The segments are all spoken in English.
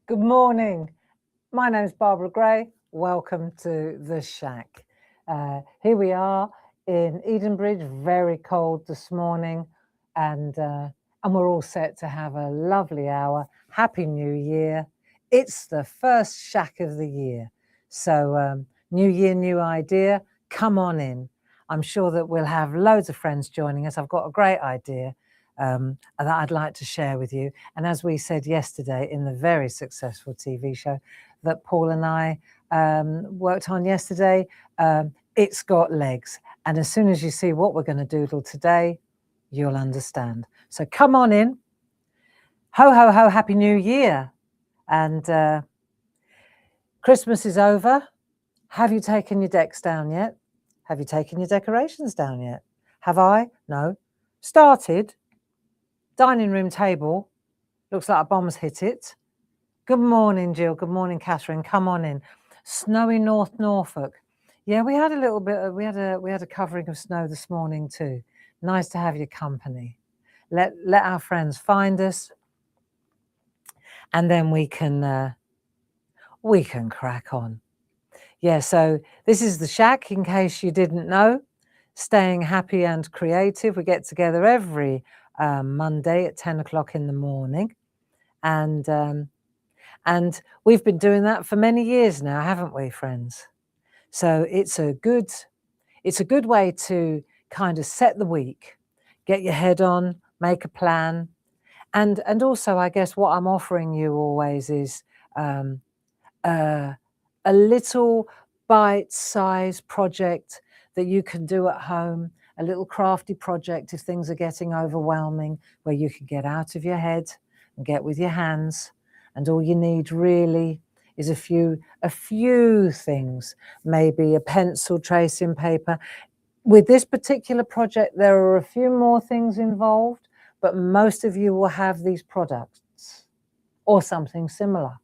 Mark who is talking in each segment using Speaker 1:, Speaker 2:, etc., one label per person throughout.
Speaker 1: Good morning. My name is Barbara Gray. Welcome to the SHAC. Here we are in Edenbridge, very cold this morning, and we're all set to have a lovely hour. Happy New Year. It's the first SHAC of the year. So new year, new idea. Come on in. I'm sure that we'll have loads of friends joining us. I've got a great idea that I'd like to share with you. And as we said yesterday in the very successful TV show that Paul and I worked on yesterday, it's got legs. And as soon as you see what we're going to doodle today, you'll understand. So come on in. Ho, ho, ho, Happy New Year. And Christmas is over. Have you taken your decks down yet? Have you taken your decorations down yet? Have I? No. Started. Dining room table. Looks like a bomb's hit it. Good morning, Jill. Good morning, Catherine. Come on in. Snowy North Norfolk. Yeah, we had a little bit of, we had a covering of snow this morning too. Nice to have your company. Let our friends find us, and then we can crack on. Yeah, so this is the SHAC, in case you didn't know. Staying happy and creative. We get together every Monday at 10 o'clock in the morning, and we've been doing that for many years now, haven't we, friends? So it's a good way to kind of set the week, get your head on, make a plan, and also I guess what I'm offering you always is a little bite-sized project that you can do at home, a little crafty project if things are getting overwhelming, where you can get out of your head and get with your hands, and all you need really is a few things, maybe a pencil, tracing paper. With this particular project, there are a few more things involved, but most of you will have these products or something similar.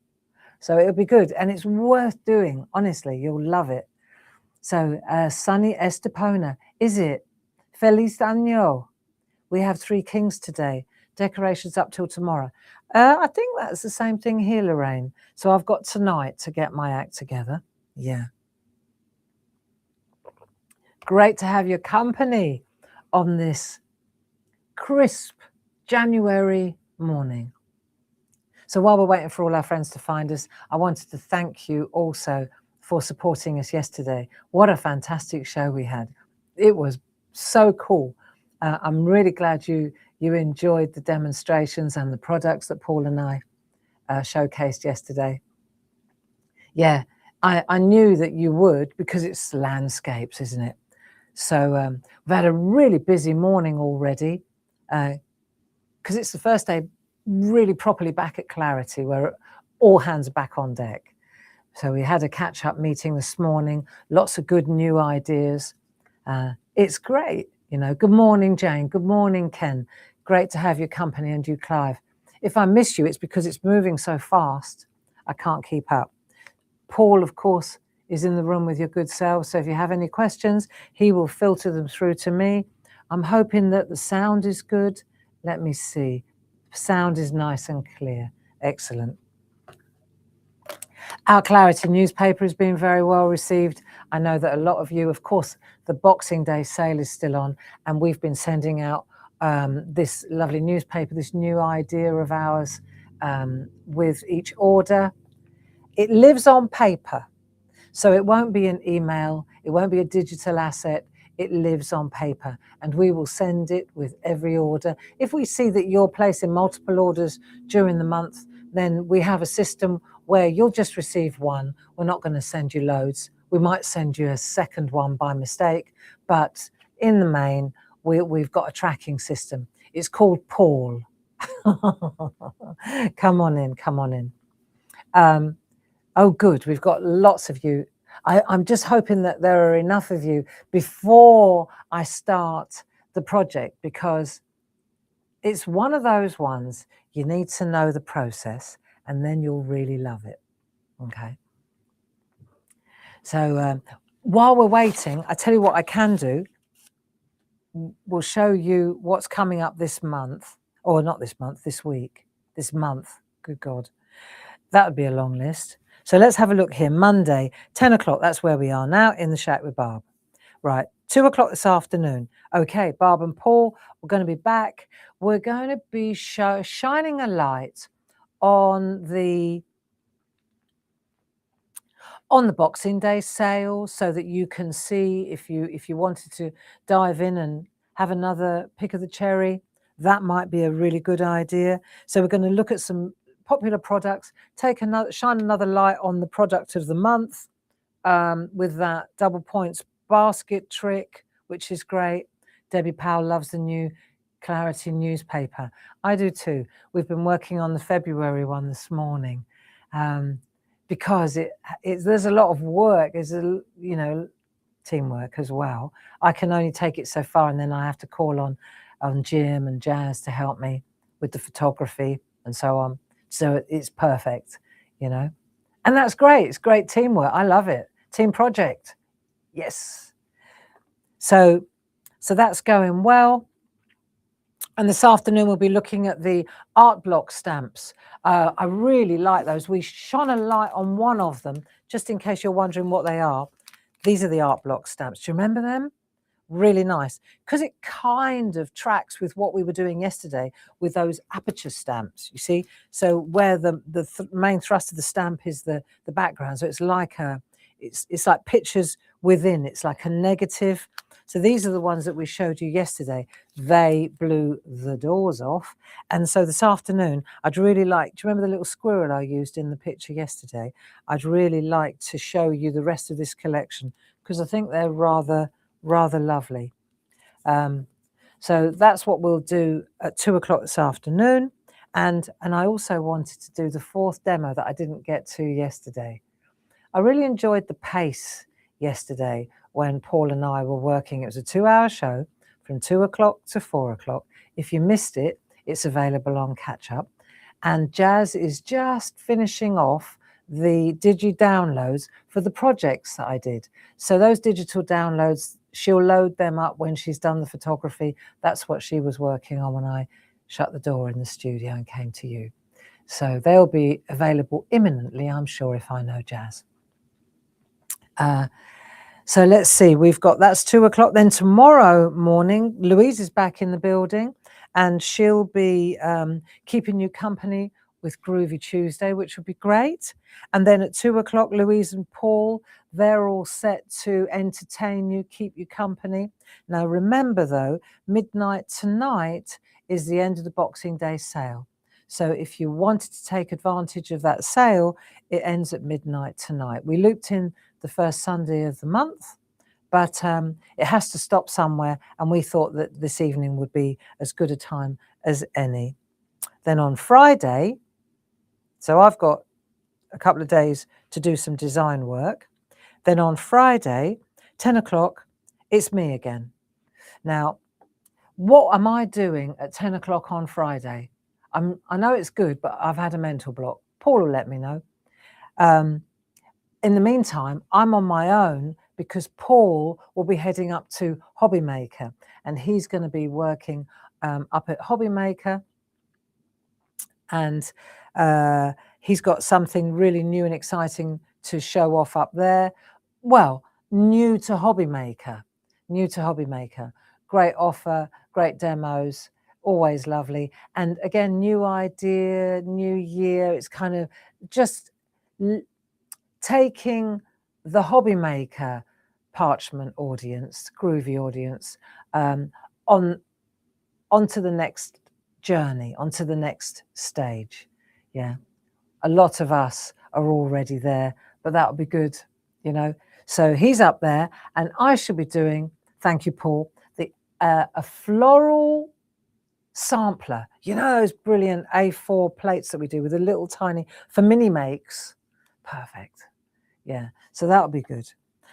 Speaker 1: So it'll be good, and it's worth doing. Honestly, you'll love it. So Sunny Estepona, is it? Feliz Año. We have 3 kings today. Decorations up till tomorrow. I think that's the same thing here, Lorraine. So I've got tonight to get my act together. Yeah. Great to have your company on this crisp January morning. So while we're waiting for all our friends to find us, I wanted to thank you also for supporting us yesterday. What a fantastic show we had. It was so cool. I'm really glad you enjoyed the demonstrations and the products that Paul and I showcased yesterday. Yeah, I knew that you would, because it's landscapes, isn't it? So we've had a really busy morning already, because it's the first day really properly back at Clarity, where all hands are back on deck. So we had a catch-up meeting this morning, lots of good new ideas. It's great, you know. Good morning, Jane. Good morning, Ken. Great to have your company, and you, Clive. If I miss you, it's because it's moving so fast, I can't keep up. Paul, of course, is in the room with your good self, so if you have any questions, he will filter them through to me. I'm hoping that the sound is good. Let me see. Sound is nice and clear. Excellent. Our Clarity newspaper has been very well received. I know that a lot of you, of course, the Boxing Day sale is still on, and we've been sending out this lovely newspaper, this new idea of ours, with each order. It lives on paper, so it won't be an email, it won't be a digital asset. It lives on paper, and we will send it with every order. If we see that you're placing multiple orders during the month, then we have a system where you'll just receive one. We're not going to send you loads. We might send you a second one by mistake, but in the main, we've got a tracking system. It's called Paul. Come on in, come on in. Oh, good, we've got lots of you. I'm just hoping that there are enough of you before I start the project, because it's one of those ones you need to know the process, and then you'll really love it. Okay. So while we're waiting, I tell you what I can do. We'll show you what's coming up this month, or not this month, this week, this month. Good God. That would be a long list. So let's have a look here. Monday, 10 o'clock. That's where we are now, in the shack with Barb. Right, 2 o'clock this afternoon. Okay, Barb and Paul, we're going to be back. We're going to be shining a light on the Boxing Day sale, so that you can see, if you wanted to dive in and have another pick of the cherry, that might be a really good idea. So we're going to look at some popular products, shine another light on the product of the month, with that double points basket trick, which is great. Debbie Powell loves the new Clarity newspaper. I do too. We've been working on the February one this morning, because there's a lot of work. There's teamwork as well. I can only take it so far, and then I have to call on Jim and Jazz to help me with the photography and so on. So it's perfect, and that's great. It's great teamwork. I love it. Team project. Yes. So that's going well. And this afternoon we'll be looking at the art block stamps. I really like those. We shone a light on one of them, just in case you're wondering what they are. These are the art block stamps. Do you remember them? Really nice, because it kind of tracks with what we were doing yesterday with those aperture stamps, you see. So where the main thrust of the stamp is the background, so it's like it's like pictures within. It's like a negative. So these are the ones that we showed you yesterday. They blew the doors off. And so this afternoon, I'd really like, do you remember the little squirrel I used in the picture yesterday? I'd really like to show you the rest of this collection, because I think they're rather lovely. So that's what we'll do at 2 o'clock this afternoon. And I also wanted to do the fourth demo that I didn't get to yesterday. I really enjoyed the pace yesterday when Paul and I were working. It was a 2-hour show from 2 o'clock to 4 o'clock. If you missed it, it's available on Catch Up. And Jazz is just finishing off the digi-downloads for the projects that I did. So those digital downloads, she'll load them up when she's done the photography. That's what she was working on when I shut the door in the studio and came to you. So they'll be available imminently, I'm sure, if I know Jazz. So let's see, that's 2 o'clock. Then tomorrow morning, Louise is back in the building, and she'll be keeping you company with Groovy Tuesday, which would be great. And then at 2 o'clock, Louise and Paul, they're all set to entertain you, keep you company. Now remember though, midnight tonight is the end of the Boxing Day sale. So if you wanted to take advantage of that sale, it ends at midnight tonight. We looped in the first Sunday of the month, but it has to stop somewhere, and we thought that this evening would be as good a time as any. Then on Friday, so I've got a couple of days to do some design work. Then on Friday, 10 o'clock, it's me again. Now, what am I doing at 10 o'clock on Friday? I know it's good, but I've had a mental block. Paul will let me know. In the meantime, I'm on my own, because Paul will be heading up to Hobby Maker, and he's going to be working up at Hobby Maker. And he's got something really new and exciting to show off up there. Well, new to Hobby Maker. Great offer, great demos, always lovely. And again, new idea, new year. It's kind of just taking the Hobby Maker parchment audience, groovy audience, onto the next journey, onto the next stage. Yeah, a lot of us are already there, but that'll be good, So he's up there, and I should be doing, thank you, Paul, a floral sampler. Those brilliant A4 plates that we do with a little tiny, for mini makes. Perfect. Yeah, so that'll be good.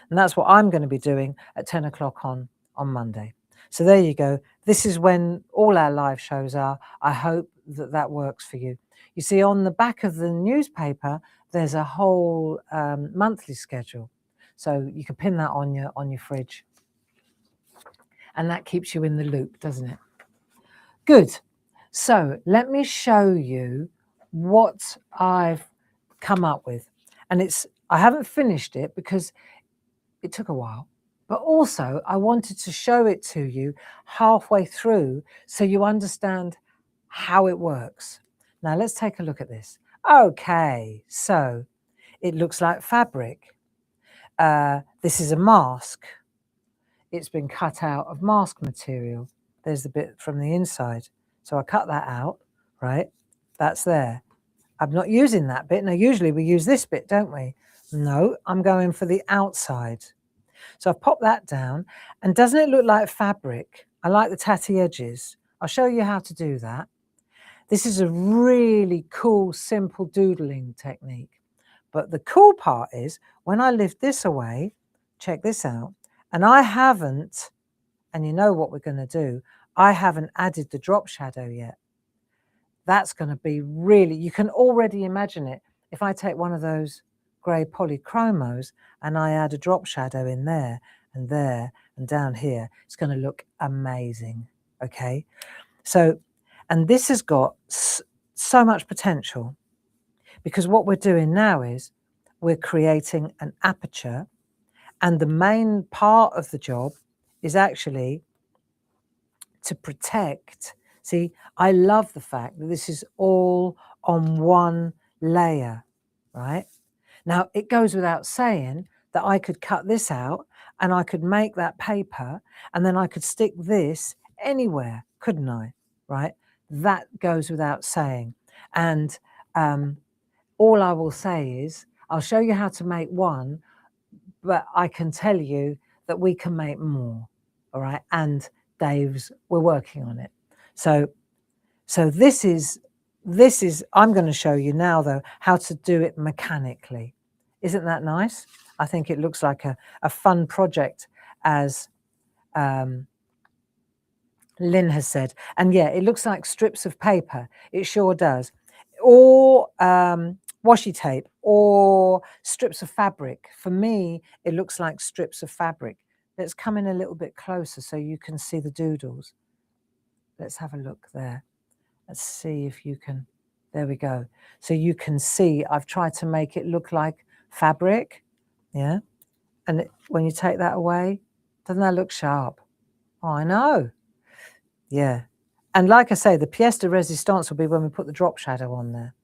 Speaker 1: And that's what I'm going to be doing at 10 o'clock on Monday. So there you go. This is when all our live shows are. I hope that works for you. You see, on the back of the newspaper, there's a whole monthly schedule. So you can pin that on your fridge. And that keeps you in the loop, doesn't it? Good. So let me show you what I've come up with. And I haven't finished it because it took a while, but also I wanted to show it to you halfway through so you understand how it works. Now let's take a look at this. Okay, so it looks like fabric. This is a mask. It's been cut out of mask material. There's the bit from the inside. So I cut that out, right? That's there. I'm not using that bit. Now, usually we use this bit, don't we? No, I'm going for the outside. So I've popped that down. And doesn't it look like fabric? I like the tatty edges. I'll show you how to do that. This is a really cool, simple doodling technique. But the cool part is when I lift this away, check this out, and I haven't, and you know what we're going to do, I haven't added the drop shadow yet. That's going to be really, you can already imagine it. If I take one of those grey polychromos and I add a drop shadow in there and down here, it's going to look amazing. Okay. So, and this has got so much potential because what we're doing now is we're creating an aperture, and the main part of the job is actually to protect. See, I love the fact that this is all on one layer, right? Now, it goes without saying that I could cut this out and I could make that paper and then I could stick this anywhere, couldn't I? Right? That goes without saying. And all I will say is I'll show you how to make one, but I can tell you that we can make more, all right? And we're working on it. So this is, I'm going to show you now, though, how to do it mechanically. Isn't that nice? I think it looks like a fun project, as Lynn has said. And yeah, it looks like strips of paper. It sure does. Or washi tape or strips of fabric. For me, it looks like strips of fabric. Let's come in a little bit closer so you can see the doodles. Let's have a look there. Let's see if you can. There we go. So you can see I've tried to make it look like fabric. Yeah. And when you take that away, doesn't that look sharp? Oh, I know. Yeah. And like I say, the pièce de résistance will be when we put the drop shadow on there.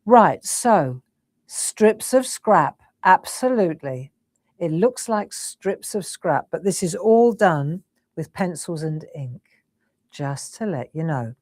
Speaker 1: Right. So strips of scrap. Absolutely. It looks like strips of scrap, but this is all done with pencils and ink. Just to let you know.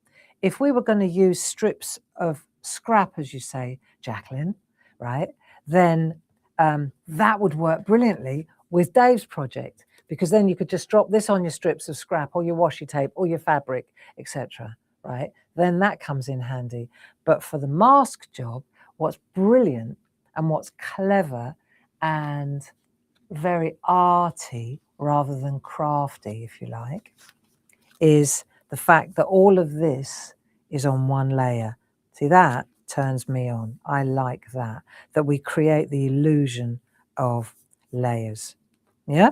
Speaker 1: If we were going to use strips of scrap, as you say, Jacqueline, right, then that would work brilliantly with Dave's project, because then you could just drop this on your strips of scrap or your washi tape or your fabric, etc. Right? Then that comes in handy. But for the mask job, what's brilliant and what's clever and very arty rather than crafty, if you like, is the fact that all of this is on one layer. See, that turns me on. I like that we create the illusion of layers. Yeah?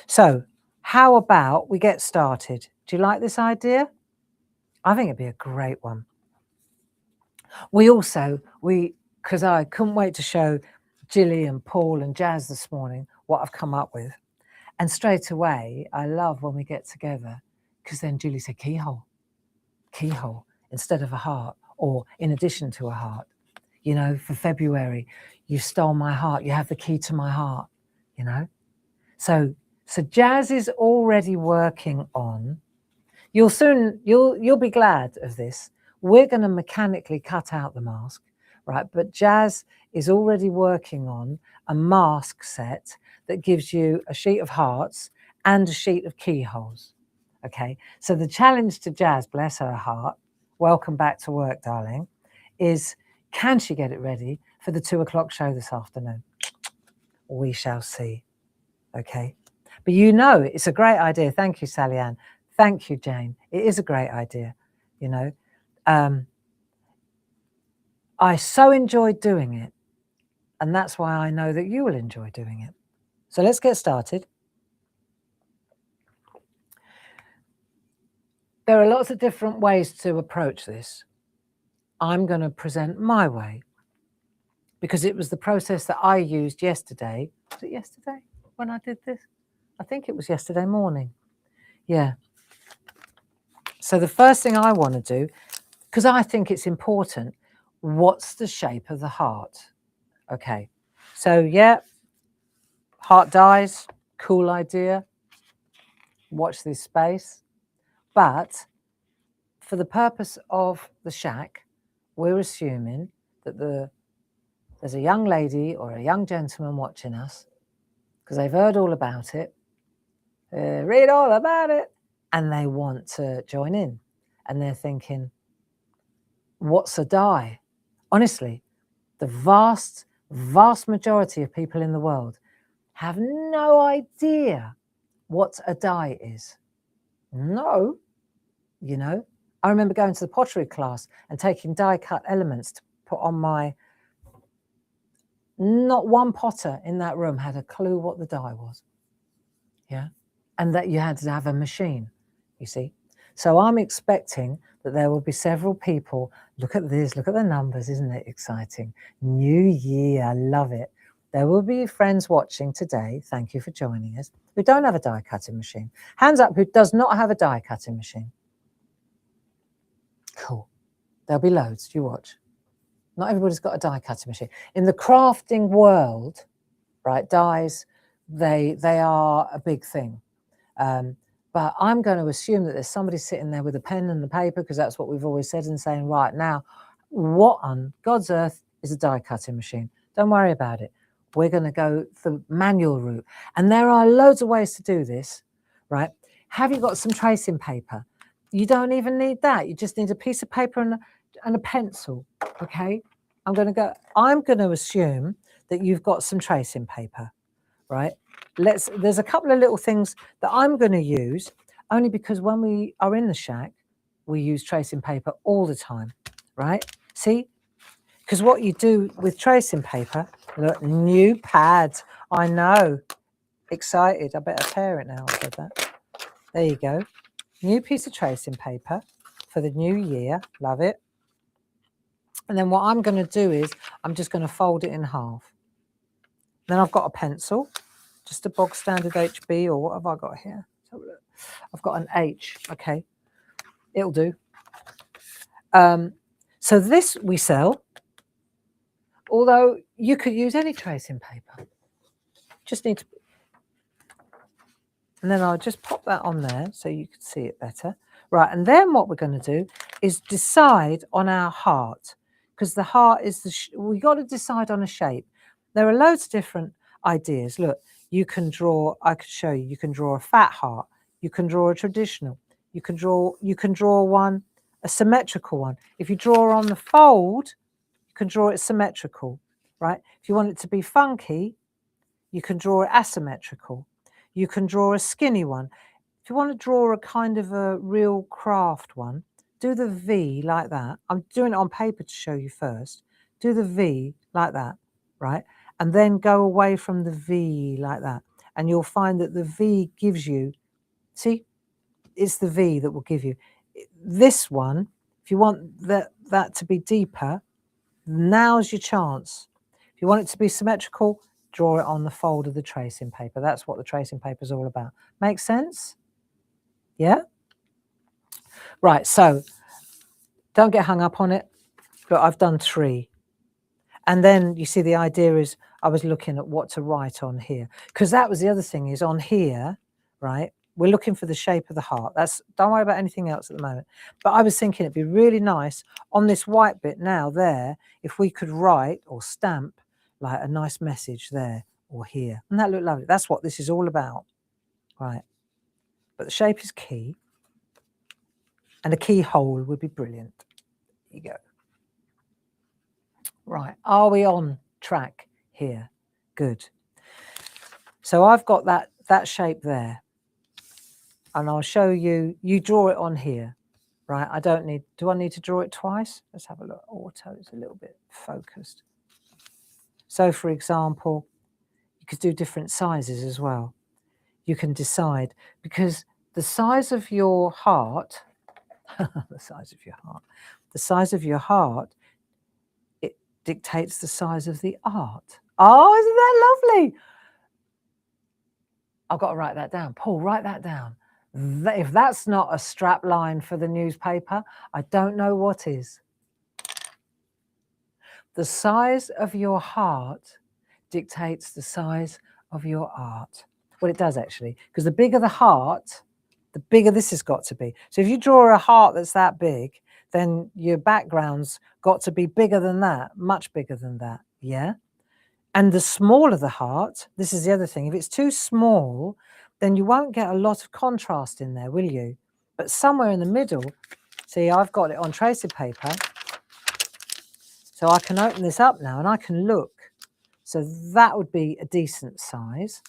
Speaker 1: So how about we get started? Do you like this idea? I think it'd be a great one. Because I couldn't wait to show Jilly and Paul and Jazz this morning what I've come up with. And straight away, I love when we get together, because then Julie said keyhole, instead of a heart, or in addition to a heart. You know, for February, you stole my heart. You have the key to my heart, you know. So Jazz is already working on, you'll be glad of this. We're going to mechanically cut out the mask, right? But Jazz is already working on a mask set that gives you a sheet of hearts and a sheet of keyholes. Okay, so the challenge to Jazz, bless her heart, welcome back to work, darling, is can she get it ready for the 2 o'clock show this afternoon? We shall see. Okay, but you know, it's a great idea. Thank you, Sally Ann. Thank you, Jane. It is a great idea, you know. I so enjoyed doing it, and that's why I know that you will enjoy doing it. So let's get started. There are lots of different ways to approach this. I'm going to present my way. because it was the process that I used yesterday. Was it yesterday when I did this? I think it was yesterday morning. Yeah. So the first thing I want to do, because I think it's important, what's the shape of the heart? Okay. So yeah, heart dies, cool idea. Watch this space. But for the purpose of the shack, we're assuming that there's a young lady or a young gentleman watching us because they've heard all about it, read all about it, and they want to join in. And they're thinking, what's a die? Honestly, the vast majority of people in the world have no idea what a die is. No, you know. I remember going to the pottery class and taking die cut elements to put on my... Not one potter in that room had a clue what the die was. Yeah. And that you had to have a machine, you see. So I'm expecting that there will be several people. Look at this, look at the numbers, isn't it exciting? New year, I love it. There will be friends watching today, thank you for joining us, who don't have a die cutting machine. Hands up who does not have a die cutting machine. Cool. There'll be loads, you watch. Not everybody's got a die cutting machine. In the crafting world, right, dies, they are a big thing. But I'm going to assume that there's somebody sitting there with a pen and the paper, because that's what we've always said, and saying, right now, what on God's earth is a die cutting machine? Don't worry about it. We're going to go the manual route. And there are loads of ways to do this, right? Have you got some tracing paper? You don't even need that. You just need a piece of paper and a pencil, okay? I'm going to assume that you've got some tracing paper, right? There's a couple of little things that I'm going to use, only because when we are in the shack, we use tracing paper all the time, right? See? Because what you do with tracing paper, look, new pads. I know. Excited. I better pair it now. I said that. There you go. New piece of tracing paper for the new year. Love it. And then what I'm going to do is I'm just going to fold it in half. Then I've got a pencil, just a bog standard HB, or what have I got here? I've got an H, okay. It'll do. So this we sell, although you could use any tracing paper. Just need to... And then I'll just pop that on there so you can see it better. Right, and then what we're going to do is decide on our heart, because the heart is we got to decide on a shape. There are loads of different ideas. Look, you can draw, I could show you, you can draw a fat heart, you can draw a traditional, you can draw one, a symmetrical one. If you draw on the fold, you can draw it symmetrical, right? If you want it to be funky, you can draw it asymmetrical. You can draw a skinny one. If you want to draw a kind of a real craft one, do the V like that. I'm doing it on paper to show you first. Do the V like that, right? And then go away from the V like that. And you'll find that the V gives you, see, it's the V that will give you. This one, if you want that to be deeper, now's your chance. If you want it to be symmetrical, draw it on the fold of the tracing paper. That's what the tracing paper is all about. Make sense? Yeah? Right, so don't get hung up on it. Look, I've done 3. And then you see the idea is I was looking at what to write on here. Because that was the other thing, is on here, right, we're looking for the shape of the heart. Don't worry about anything else at the moment. But I was thinking it'd be really nice on this white bit now there, if we could write or stamp like a nice message there or here. And that looked lovely. That's what this is all about. Right. But the shape is key. And a keyhole would be brilliant. There you go. Right. Are we on track here? Good. So I've got that shape there. And I'll show you, you draw it on here, right? Do I need to draw it twice? Let's have a look. Auto is a little bit focused. So for example, you could do different sizes as well. You can decide, because the size of your heart, the size of your heart, dictates the size of the art. Oh, isn't that lovely? I've got to write that down. Paul, write that down. If that's not a strap line for the newspaper, I don't know what is. The size of your heart dictates the size of your art. Well, it does actually, because the bigger the heart, the bigger this has got to be. So if you draw a heart that's that big, then your background's got to be bigger than that, much bigger than that, yeah? And the smaller the heart, this is the other thing, if it's too small, then you won't get a lot of contrast in there, will you? But somewhere in the middle, see, I've got it on tracing paper, so I can open this up now and I can look. So that would be a decent size.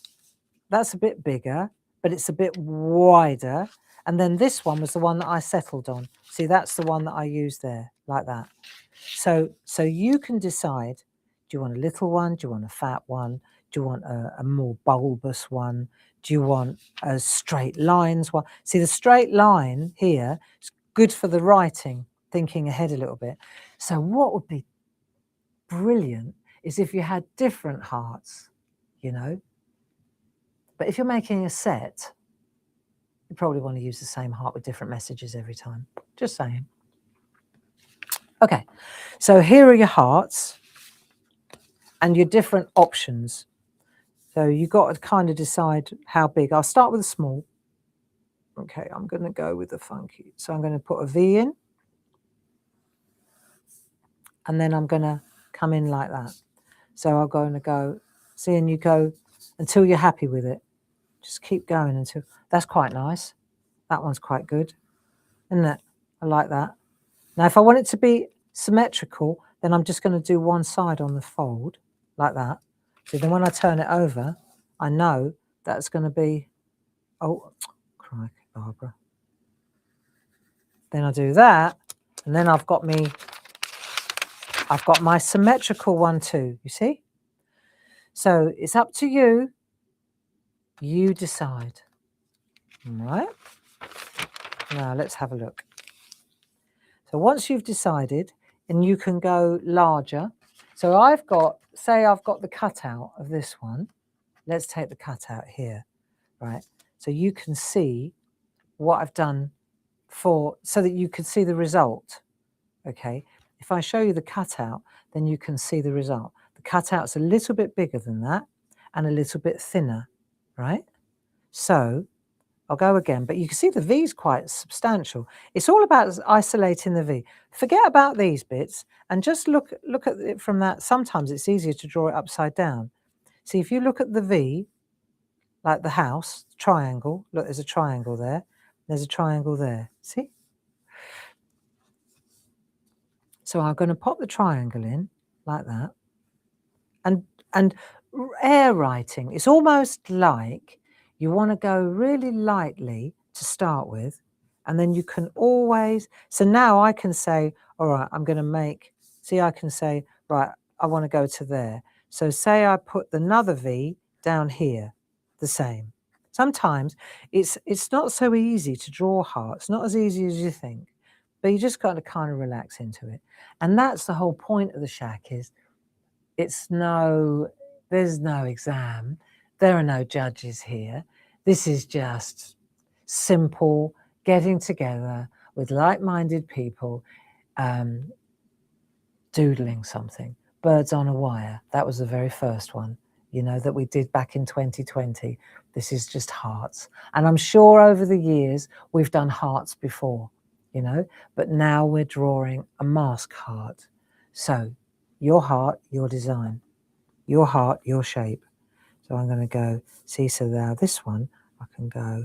Speaker 1: That's a bit bigger, but it's a bit wider. And then this one was the one that I settled on. See, that's the one that I used there, like that. So you can decide, do you want a little one? Do you want a fat one? Do you want a more bulbous one? Do you want a straight lines one? See, the straight line here is good for the writing, thinking ahead a little bit. So what would be brilliant is if you had different hearts, you know. But if you're making a set, you probably want to use the same heart with different messages every time. Just saying. Okay, so here are your hearts and your different options. So you've got to kind of decide how big. I'll start with a small. Okay, I'm going to go with the funky. So I'm going to put a V in. And then I'm going to come in like that. So I'm going to go, see, and you go until you're happy with it. Just keep going until, that's quite nice. That one's quite good, isn't it? I like that. Now, if I want it to be symmetrical, then I'm just going to do one side on the fold, like that. So then when I turn it over, I know that's going to be, oh, crikey, Barbara. Then I do that, and then I've got my symmetrical one too, you see? So it's up to you. You decide. All right? Now let's have a look. So once you've decided, and you can go larger. So I've got, say I've got the cutout of this one. Let's take the cutout here, right? So you can see what I've done so that you can see the result, okay? If I show you the cutout, then you can see the result. The cutout's a little bit bigger than that and a little bit thinner, right? So I'll go again, but you can see the V is quite substantial. It's all about isolating the V. Forget about these bits and just look at it from that. Sometimes it's easier to draw it upside down. See, if you look at the V, like the house, triangle, look, there's a triangle there. There's a triangle there, see? So I'm going to pop the triangle in like that. And air writing, it's almost like you want to go really lightly to start with, and then you can always, so now I can say, all right, I'm going to make, see, I can say, right, I want to go to there. So say I put another V down here, the same. Sometimes it's not so easy to draw hearts, not as easy as you think, but you just got to kind of relax into it. And that's the whole point of the SHAC is, there's no exam. There are no judges here. This is just simple getting together with like-minded people, doodling something. Birds on a wire. That was the very first one, you know, that we did back in 2020. This is just hearts. And I'm sure over the years we've done hearts before, you know, but now we're drawing a mask heart. So your heart, your design. Your heart, your shape. So I'm going to go, see, so now this one, I can go,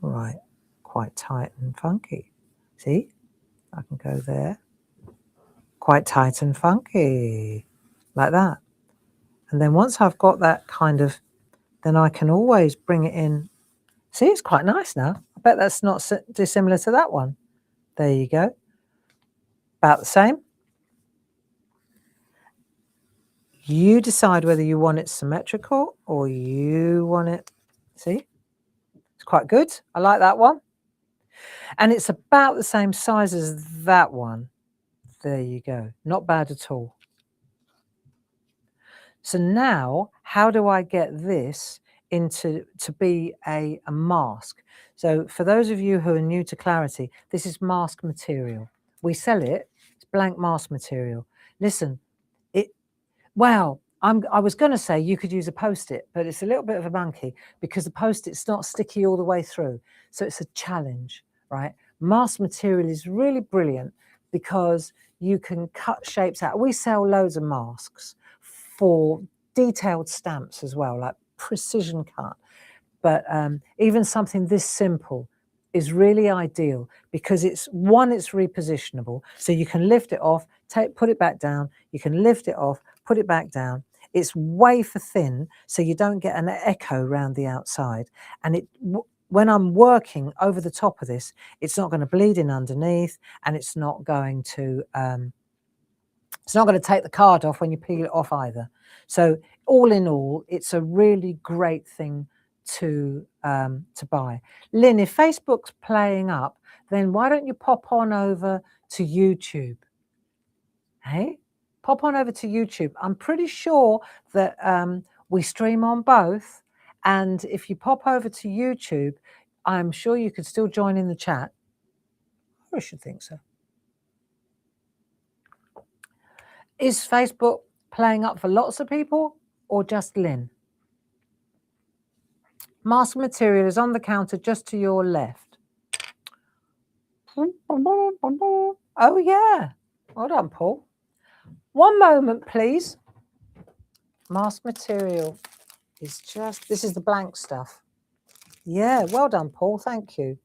Speaker 1: right, quite tight and funky. See, I can go there, quite tight and funky, like that. And then once I've got that kind of, then I can always bring it in. See, it's quite nice now. I bet that's not dissimilar to that one. There you go. About the same. You decide whether you want it symmetrical or you want it, see? It's quite good. I like that one. And it's about the same size as that one. There you go. Not bad at all. So now, how do I get this to be a mask? So for those of you who are new to Clarity, this is mask material. We sell it, it's blank mask material. Listen, well, I was going to say you could use a Post-it, but it's a little bit of a monkey because the Post-it's not sticky all the way through. So it's a challenge, right? Mask material is really brilliant because you can cut shapes out. We sell loads of masks for detailed stamps as well, like precision cut. But even something this simple is really ideal because it's repositionable. So you can lift it off, put it back down. You can lift it off, put it back down. It's wafer thin, so you don't get an echo around the outside. And when I'm working over the top of this, it's not going to bleed in underneath, and it's not going to take the card off when you peel it off either. So all in all, it's a really great thing to buy. Lynn, if Facebook's playing up, then why don't you pop on over to YouTube? Hey, pop on over to YouTube. I'm pretty sure that we stream on both. And if you pop over to YouTube, I'm sure you could still join in the chat. I should think so. Is Facebook playing up for lots of people or just Lynn? Mask material is on the counter just to your left. Oh, yeah. Hold on, Paul. One moment, please. Mask material is this is the blank stuff. Yeah, well done, Paul. Thank you.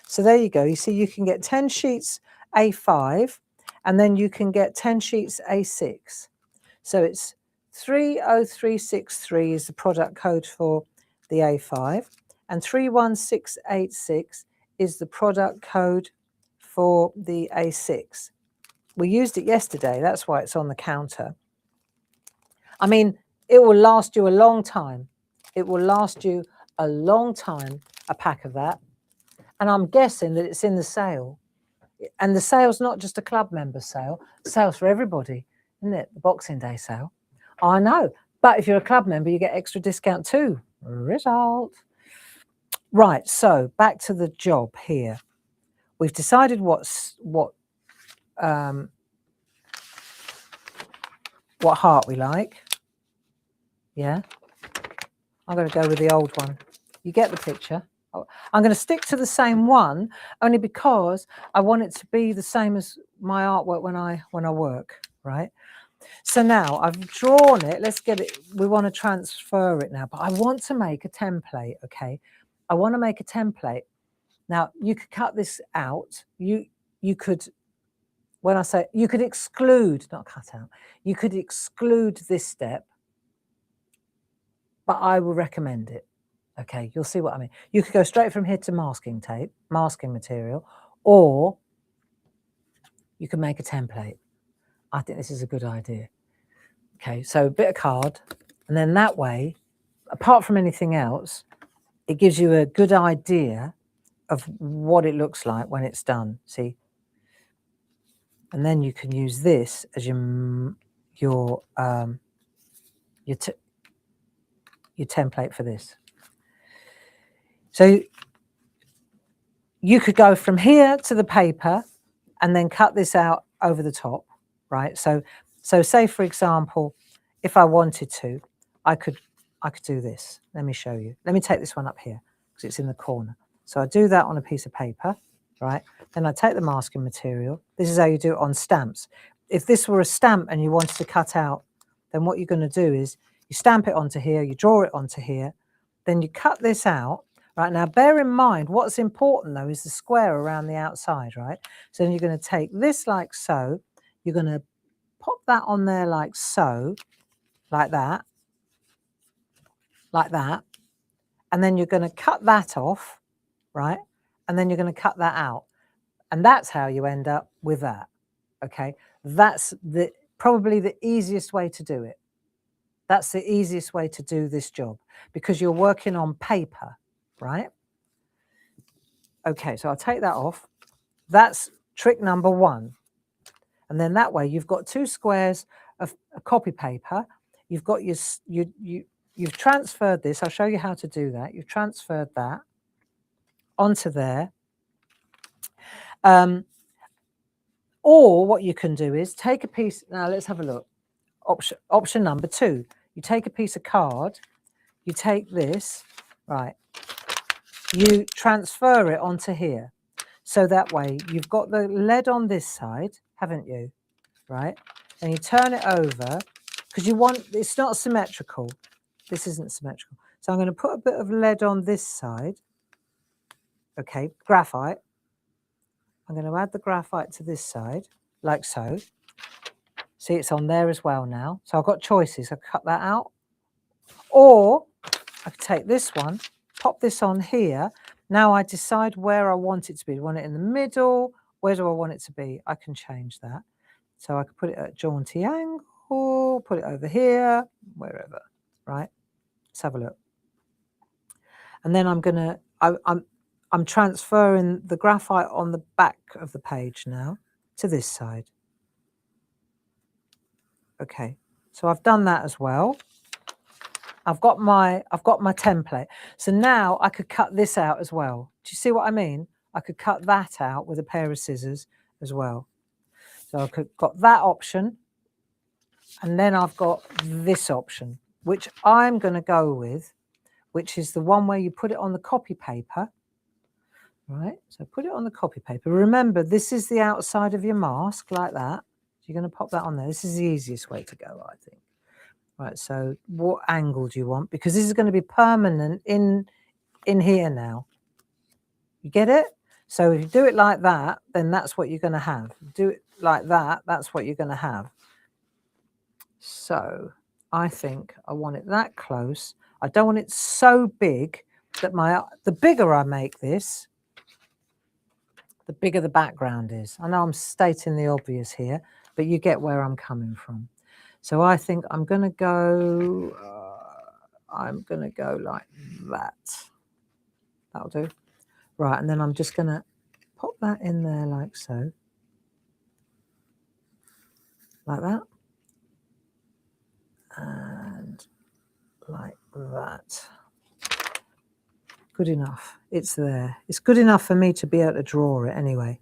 Speaker 1: So there you go. You see, you can get 10 sheets A5, and then you can get 10 sheets A6. So it's 30363 is the product code for the A5, and 31686 is the product code for the A6. We used it yesterday, that's why it's on the counter. I mean, it will last you a long time. It will last you a long time, a pack of that. And I'm guessing that it's in the sale. And the sale's not just a club member sale, the sale's for everybody, isn't it? The Boxing Day sale. I know, but if you're a club member, you get extra discount too. Result. Right, so back to the job here. We've decided what heart we like. Yeah, I'm going to go with the old one. You get the picture. I'm going to stick to the same one only because I want it to be the same as my artwork when I work, right? So now I've drawn it. Let's get it. We want to transfer it now, but I want to make a template, okay? I want to make a template. Now, you could cut this out. You could, when I say, you could exclude, not cut out, you could exclude this step, but I will recommend it. Okay, you'll see what I mean. You could go straight from here to masking tape, masking material, or you can make a template. I think this is a good idea. Okay, so a bit of card, and then that way, apart from anything else, it gives you a good idea of what it looks like when it's done, see? And then you can use this as your template for this. So you could go from here to the paper and then cut this out over the top, right? So say, for example, if I wanted to, I could do this. Let me show you. Let me take this one up here because it's in the corner. So I do that on a piece of paper, right? Then I take the masking material. This is how you do it on stamps. If this were a stamp and you wanted to cut out, then what you're going to do is you stamp it onto here, you draw it onto here, then you cut this out. Right, now bear in mind, what's important though is the square around the outside, right? So then you're going to take this like so, you're going to pop that on there like so, like that, and then you're going to cut that off, right? And then you're going to cut that out. And that's how you end up with that, okay? That's probably the easiest way to do it. That's the easiest way to do this job because you're working on paper, right? Okay, so I'll take that off. That's trick number one. And then that way you've got two squares of copy paper. you've got your, you've transferred this. I'll show you how to do that. You've transferred that onto there. Or what you can do is take a piece. Now let's have a look. Option number 2. You take a piece of card. You take this, right. You transfer it onto here. So that way you've got the lead on this side, haven't you? Right. And you turn it over because you want, it's not symmetrical. This isn't symmetrical. So I'm going to put a bit of lead on this side. Okay, graphite. I'm going to add the graphite to this side, like so. See, it's on there as well now. So I've got choices. I cut that out. Or I could take this one, pop this on here. Now I decide where I want it to be. Do I want it in the middle? Where do I want it to be? I can change that. So I could put it at a jaunty angle, put it over here, wherever, right? Let's have a look. And then I'm going to, I'm transferring the graphite on the back of the page now to this side. Okay, so I've done that as well. I've got my template. So now I could cut this out as well. Do you see what I mean? I could cut that out with a pair of scissors as well. So I could got that option, and then I've got this option, which I'm going to go with, which is the one where you put it on the copy paper. Right, so put it on the copy paper. Remember, this is the outside of your mask, like that. You're going to pop that on there. This is the easiest way to go, I think. Right, so what angle do you want? Because this is going to be permanent in here now. You get it? So if you do it like that, then that's what you're going to have. Do it like that, that's what you're going to have. So I think I want it that close. I don't want it so big that the bigger I make this, the bigger the background is. I know I'm stating the obvious here, but you get where I'm coming from. So I think I'm going to go like that. That'll do. Right, and then I'm just going to pop that in there like so. Like that. And like that. Good enough. It's there. It's good enough for me to be able to draw it anyway.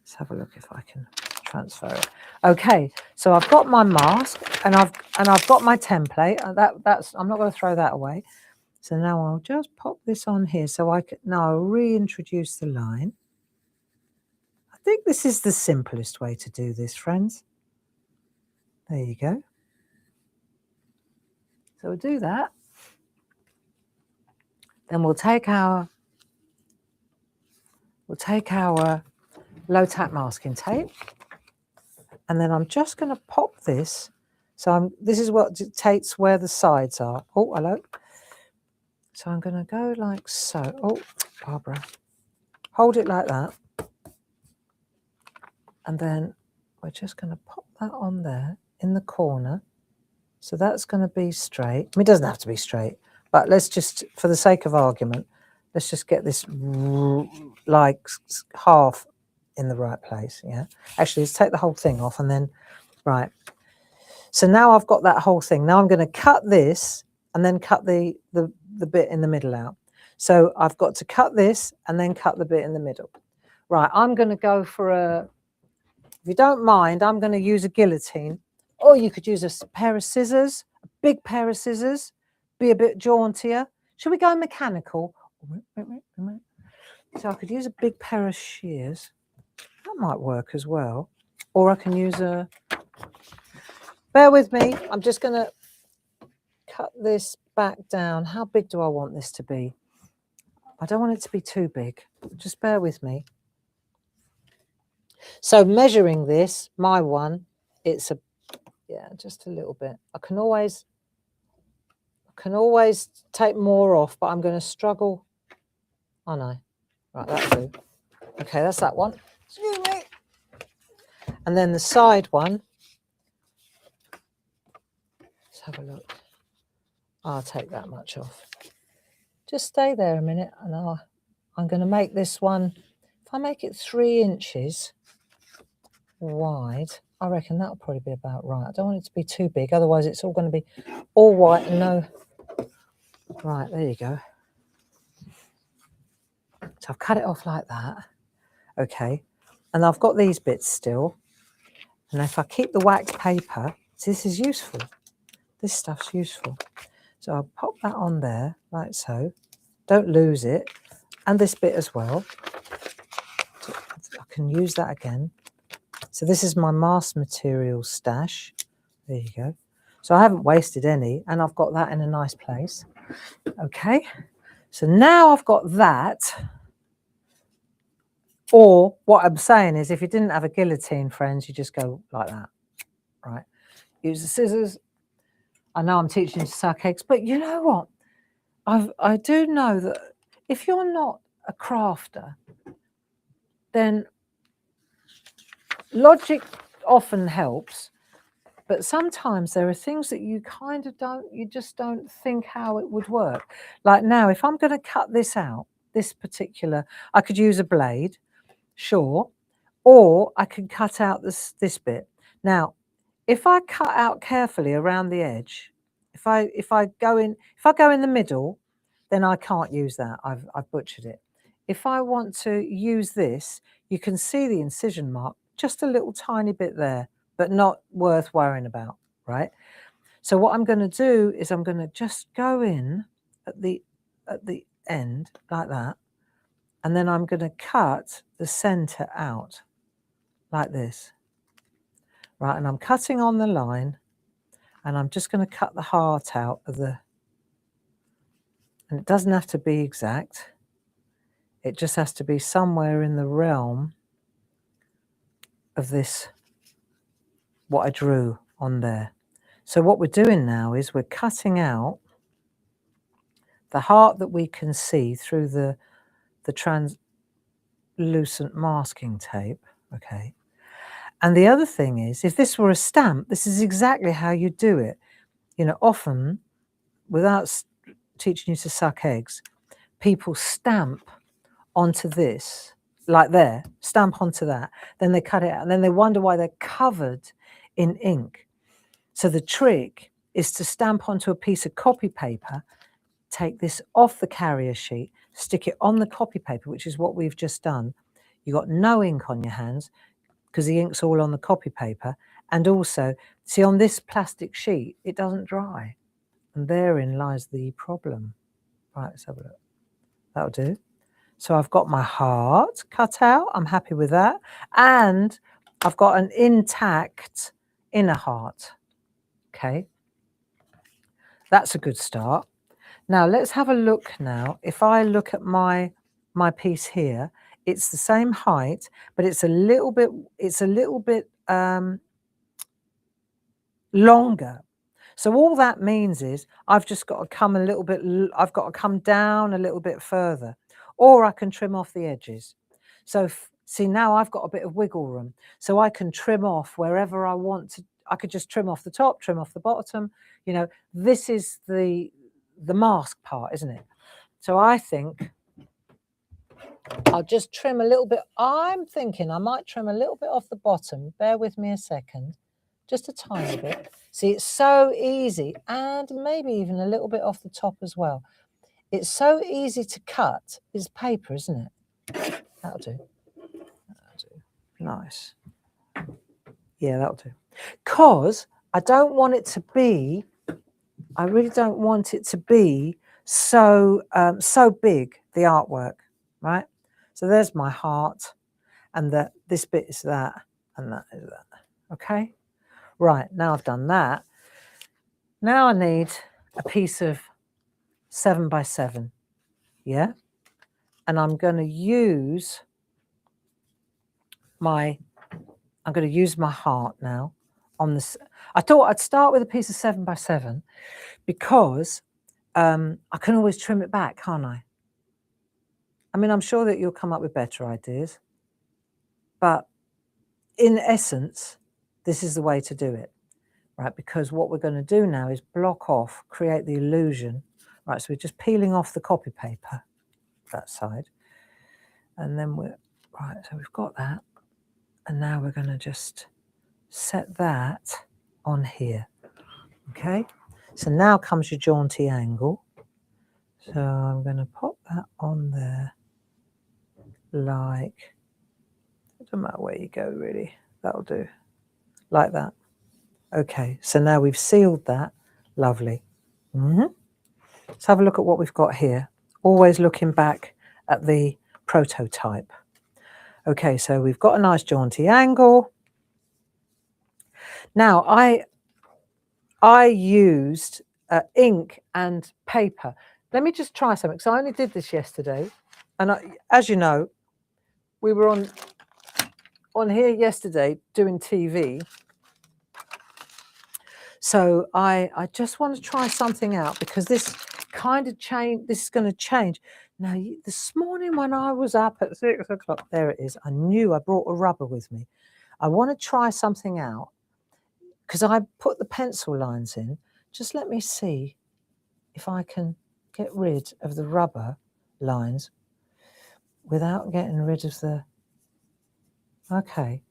Speaker 1: Let's have a look if I can transfer it. Okay, so I've got my mask and I've got my template. I'm not going to throw that away. So now I'll just pop this on here so I can now I'll reintroduce the line. I think this is the simplest way to do this, friends. There you go. So we'll do that. Then we'll take our low tack masking tape, and then I'm just going to pop this. So this is what dictates where the sides are. Oh, hello. So I'm going to go like so. Oh, Barbara, hold it like that, and then we're just going to pop that on there in the corner. So that's going to be straight. I mean, it doesn't have to be straight, but let's just, for the sake of argument, let's just get this like half in the right place. Yeah. Actually, let's take the whole thing off and then, right. So now I've got that whole thing. Now I'm going to cut this and then cut the bit in the middle out. So I've got to cut this and then cut the bit in the middle. Right. I'm going to go for if you don't mind, I'm going to use a guillotine. Or you could use a pair of scissors, a big pair of scissors, be a bit jauntier. Should we go mechanical? So I could use a big pair of shears. That might work as well. Or I can use bear with me. I'm just going to cut this back down. How big do I want this to be? I don't want it to be too big. Just bear with me. So measuring this, my one, it's just a little bit. I can always take more off, but I'm going to struggle. Oh no. Right, that'll do. Okay, that's that one. Excuse me. And then the side one. Let's have a look. I'll take that much off. Just stay there a minute, and I'm going to make this one. If I make it 3 inches wide, I reckon that'll probably be about right. I don't want it to be too big, otherwise it's all going to be all white and no. Right, there you go. So I've cut it off like that. Okay, and I've got these bits still. And if I keep the wax paper, so this is useful. This stuff's useful. So I'll pop that on there like so. Don't lose it. And this bit as well. So I can use that again. So this is my mask material stash. There you go. So I haven't wasted any, and I've got that in a nice place. Okay. So now I've got that. Or what I'm saying is, if you didn't have a guillotine, friends, you just go like that, right? Use the scissors. I know I'm teaching you to suck eggs, but you know what? I do know that if you're not a crafter, then logic often helps, but sometimes there are things that you kind of you just don't think how it would work. Like now, if I'm going to cut this out, this particular, I could use a blade, sure, or I can cut out this bit. Now, if I cut out carefully around the edge, if I go in the middle, then I can't use that. I've butchered it. If I want to use this, you can see the incision mark, just a little tiny bit there, but not worth worrying about, right? So what I'm going to do is I'm going to just go in at the end like that, and then I'm going to cut the center out like this. Right, and I'm cutting on the line, and I'm just going to cut the heart out of the, and it doesn't have to be exact. It just has to be somewhere in the realm of this, what I drew on there. So what we're doing now is we're cutting out the heart that we can see through the translucent masking tape, okay? And the other thing is, if this were a stamp, this is exactly how you do it. You know, often, without teaching you to suck eggs, people stamp onto this, like there, stamp onto that, then they cut it out, and then they wonder why they're covered in ink. So the trick is to stamp onto a piece of copy paper, take this off the carrier sheet, stick it on the copy paper, which is what we've just done. You've got no ink on your hands because the ink's all on the copy paper. And also, see, on this plastic sheet, it doesn't dry. And therein lies the problem. Right, let's have a look. That'll do. So I've got my heart cut out. I'm happy with that. And I've got an intact inner heart. Okay. That's a good start. Now let's have a look now. If I look at my piece here, it's the same height, but it's a little bit longer. So all that means is I've just got to come I've got to come down a little bit further, or I can trim off the edges. So see, now I've got a bit of wiggle room, so I can trim off wherever I want to. I could just trim off the top, trim off the bottom. You know, this is the mask part, isn't it? So I think I'll just trim a little bit. I'm thinking I might trim a little bit off the bottom. Bear with me a second. Just a tiny bit. See, it's so easy, and maybe even a little bit off the top as well. It's so easy to cut. It's paper, isn't it? That'll do. That'll do. Nice. Yeah, that'll do. Because I don't want it to be, I really don't want it to be so big, the artwork, right? So there's my heart, and this bit is that, and that is that. Okay? Right, now I've done that. Now I need a piece of 7 by 7, yeah? And I'm going to use my heart now on this. I thought I'd start with a piece of 7 by 7 because I can always trim it back, can't I? I mean, I'm sure that you'll come up with better ideas, but in essence, this is the way to do it, right? Because what we're going to do now is block off, create the illusion, right? So we're just peeling off the copy paper, that side, and then right, so we've got that, and now we're going to just set that on here. Okay, so now comes your jaunty angle. So I'm going to pop that on there like, it doesn't matter where you go really, that'll do, like that. Okay, so now we've sealed that, lovely. Let's have a look at what we've got here, always looking back at the prototype. Okay, so we've got a nice jaunty angle. Now I used ink and paper. Let me just try something, because I only did this yesterday. And as you know, we were on here yesterday doing TV. So I just want to try something out, because this kind of change, this is going to change. Now, this morning when I was up at 6 o'clock, there it is, I knew I brought a rubber with me. I want to try something out, because I put the pencil lines in. Just let me see if I can get rid of the rubber lines without getting rid of the, okay.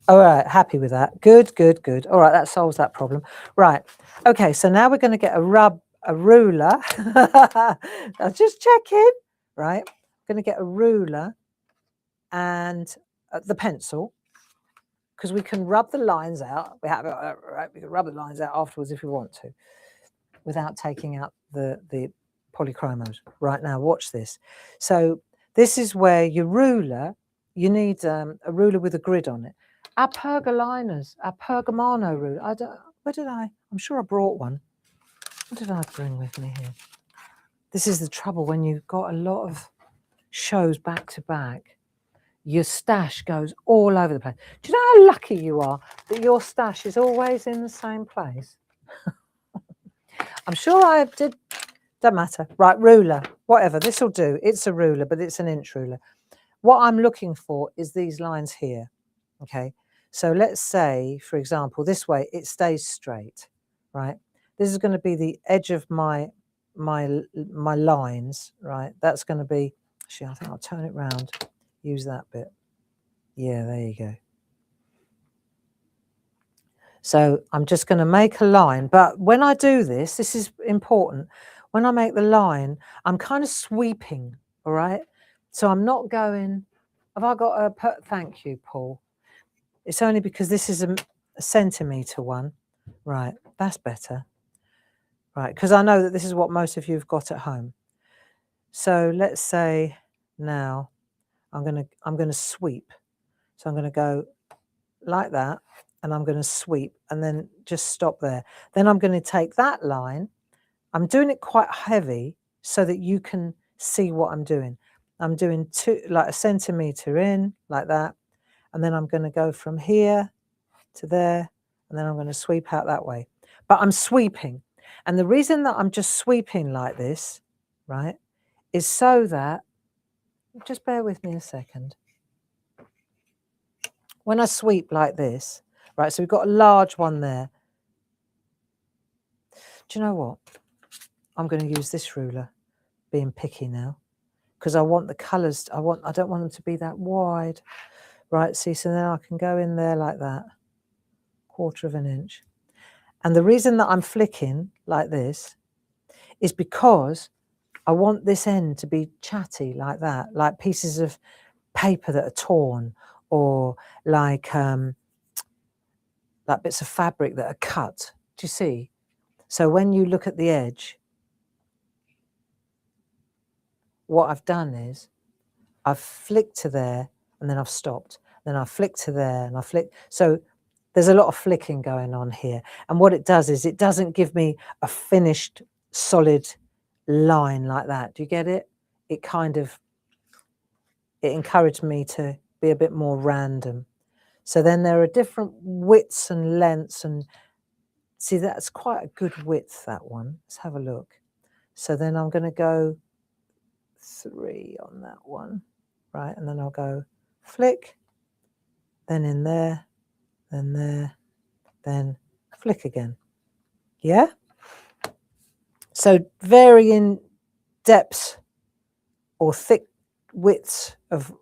Speaker 1: All right, happy with that. Good. All right, that solves that problem. Right, okay, so now we're going to get a ruler. I was just checking, right? I'm going to get a ruler and the pencil, because we can rub the lines out. We can rub the lines out afterwards if we want to, without taking out the polychromos. Right, now watch this. So this is where your ruler, you need a ruler with a grid on it. Our pergoliners, our Pergamano ruler. I'm sure I brought one. What did I bring with me here? This is the trouble when you've got a lot of shows back to back. Your stash goes all over the place. Do you know how lucky you are that your stash is always in the same place? I'm sure I did. Don't matter. Right, ruler, whatever. This will do. It's a ruler, but it's an inch ruler. What I'm looking for is these lines here. Okay. So let's say, for example, this way it stays straight, right? This is going to be the edge of my lines, right? That's going to be, actually, I think I'll turn it round, use that bit. Yeah, there you go. So I'm just going to make a line. But when I do this, this is important. When I make the line, I'm kind of sweeping, all right? So I'm not going, have I got a, thank you, Paul. It's only because this is a centimetre one. Right, that's better. Right, because I know that this is what most of you have got at home. So let's say now I'm going to sweep. So I'm going to go like that, and I'm going to sweep and then just stop there. Then I'm going to take that line. I'm doing it quite heavy so that you can see what I'm doing. I'm doing like a centimetre in, like that. And then I'm going to go from here to there, and then I'm going to sweep out that way. But I'm sweeping. And the reason that I'm just sweeping like this, right, is so that, just bear with me a second. When I sweep like this, right, so we've got a large one there. Do you know what? I'm going to use this ruler, being picky now, because I want the colours, I don't want them to be that wide. Right, see, so now I can go in there like that, 1/4 of an inch. And the reason that I'm flicking like this is because I want this end to be chatty like that, like pieces of paper that are torn, or like bits of fabric that are cut. Do you see? So when you look at the edge, what I've done is I've flicked to there and then I've stopped. Then I flick to there and I flick. So there's a lot of flicking going on here. And what it does is it doesn't give me a finished solid line like that. Do you get it? It encouraged me to be a bit more random. So then there are different widths and lengths, and see, that's quite a good width, that one. Let's have a look. So then I'm going to go 3 on that one, right? And then I'll go flick, then in there, then flick again. Yeah? So varying depths or thick widths of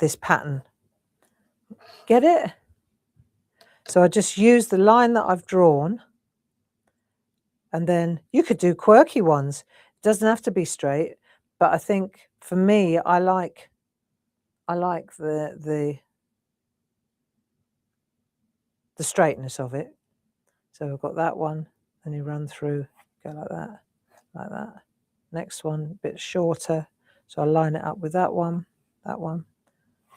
Speaker 1: this pattern. Get it? So I just use the line that I've drawn, and then you could do quirky ones. It doesn't have to be straight, but I think for me, I like the straightness of it. So I've got that one, and you run through, go like that, like that. Next one, a bit shorter. So I line it up with that one, that one,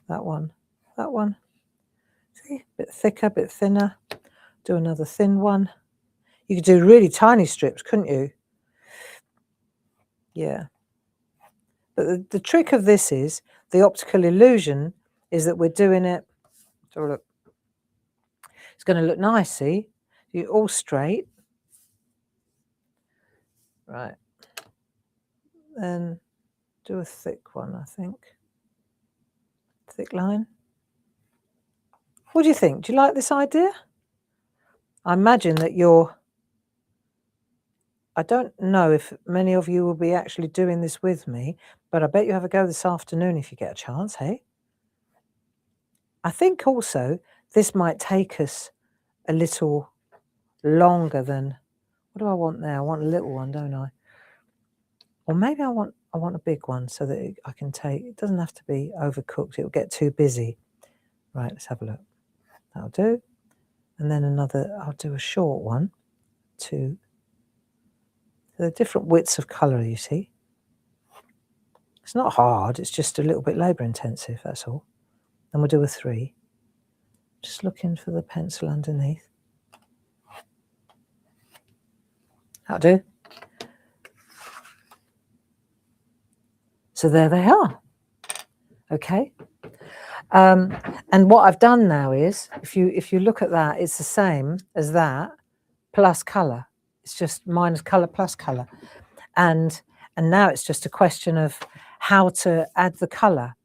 Speaker 1: that one, that one. See, a bit thicker, a bit thinner. Do another thin one. You could do really tiny strips, couldn't you? Yeah. But the trick of this is, the optical illusion is that we're doing it, so look, it's going to look nice, see? You're all straight. Right. Then do a thick one, I think. Thick line. What do you think? Do you like this idea? I imagine that I don't know if many of you will be actually doing this with me, but I bet you have a go this afternoon if you get a chance, hey? I think also this might take us a little longer than, what do I want there? I want a little one, don't I? Or maybe I want a big one so that I can take, it doesn't have to be overcooked, it'll get too busy. Right, let's have a look. That'll do. And then another, I'll do a short one, two. So there are different widths of colour, you see. It's not hard, it's just a little bit labour intensive, that's all. Then we'll do a 3. Just looking for the pencil underneath. That'll do. So there they are. Okay. And what I've done now is, if you look at that, it's the same as that plus colour. It's just minus colour plus colour. And now it's just a question of how to add the colour.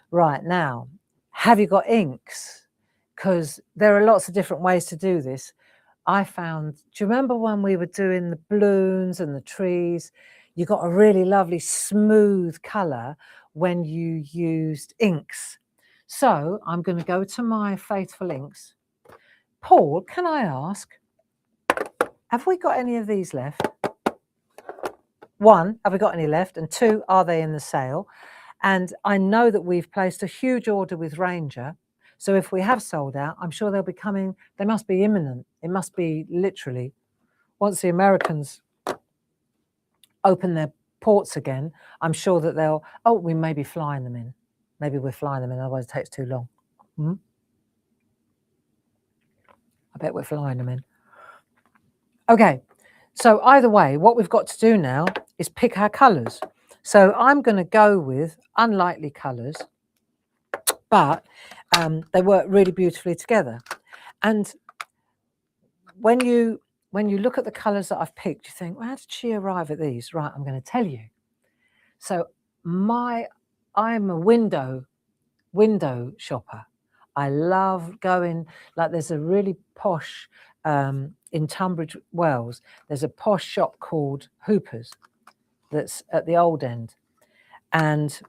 Speaker 1: Right, now, have you got inks? Because there are lots of different ways to do this. I found, do you remember when we were doing the balloons and the trees? You got a really lovely smooth colour when you used inks. So I'm going to go to my faithful inks. Paul, can I ask, have we got any of these left? 1, have we got any left? And 2, are they in the sale? And I know that we've placed a huge order with Ranger. So if we have sold out, I'm sure they'll be coming. They must be imminent. It must be literally, once the Americans open their ports again, I'm sure that they'll, oh, we may be flying them in. Maybe we're flying them in, otherwise it takes too long. I bet we're flying them in. Okay, so either way, what we've got to do now is pick our colours. So I'm going to go with unlikely colours, but they work really beautifully together. And when you look at the colours that I've picked, you think, well, how did she arrive at these? Right, I'm going to tell you. So I'm a window shopper. I love going, like there's a really posh, in Tunbridge Wells, there's a posh shop called Hooper's that's at the old end. And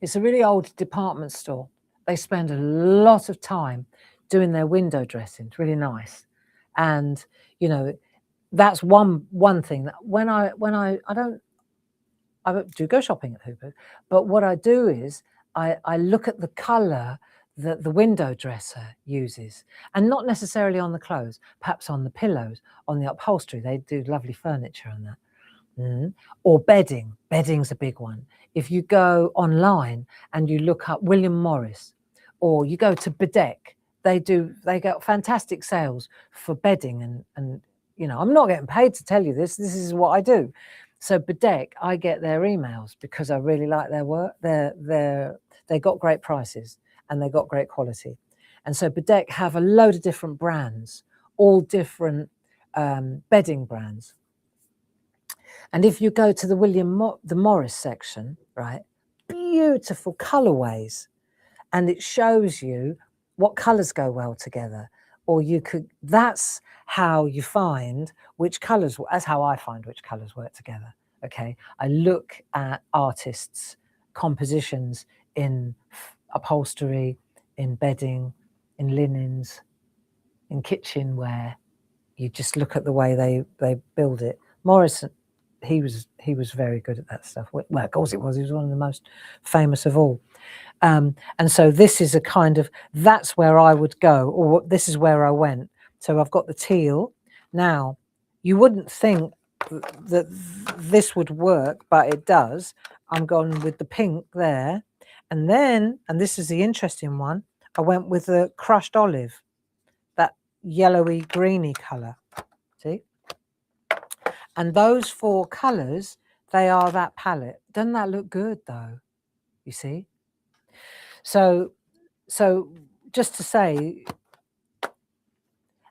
Speaker 1: it's a really old department store. They spend a lot of time doing their window dressing. It's really nice. And, you know, that's one thing that when I don't do go shopping at Hooper's, but what I do is I look at the colour that the window dresser uses, and not necessarily on the clothes, perhaps on the pillows, on the upholstery. They do lovely furniture on that. Or bedding. Bedding's a big one. If you go online and you look up William Morris, or you go to Bedeck, they get fantastic sales for bedding, and you know, I'm not getting paid to tell you this. This is what I do. So Bedeck, I get their emails because I really like their work. They got great prices and they got great quality. And so Bedeck have a load of different brands, all different bedding brands. And if you go to the Morris section, right, beautiful colorways, and it shows you what colors go well together. Or you could, that's how you find which colors, that's how I find which colors work together. Okay, I look at artists' compositions in upholstery, in bedding, in linens, in kitchenware. You just look at the way they build it. Morrison, he was very good at that stuff. Well, of course he was one of the most famous of all. And so this is a kind of, that's where I would go, or this is where I went. So I've got the teal. Now, you wouldn't think that this would work, but it does. I'm going with the pink there. And then, and this is the interesting one, I went with the crushed olive, that yellowy, greeny colour. See? And those 4 colours, they are that palette. Doesn't that look good, though? You see? So just to say,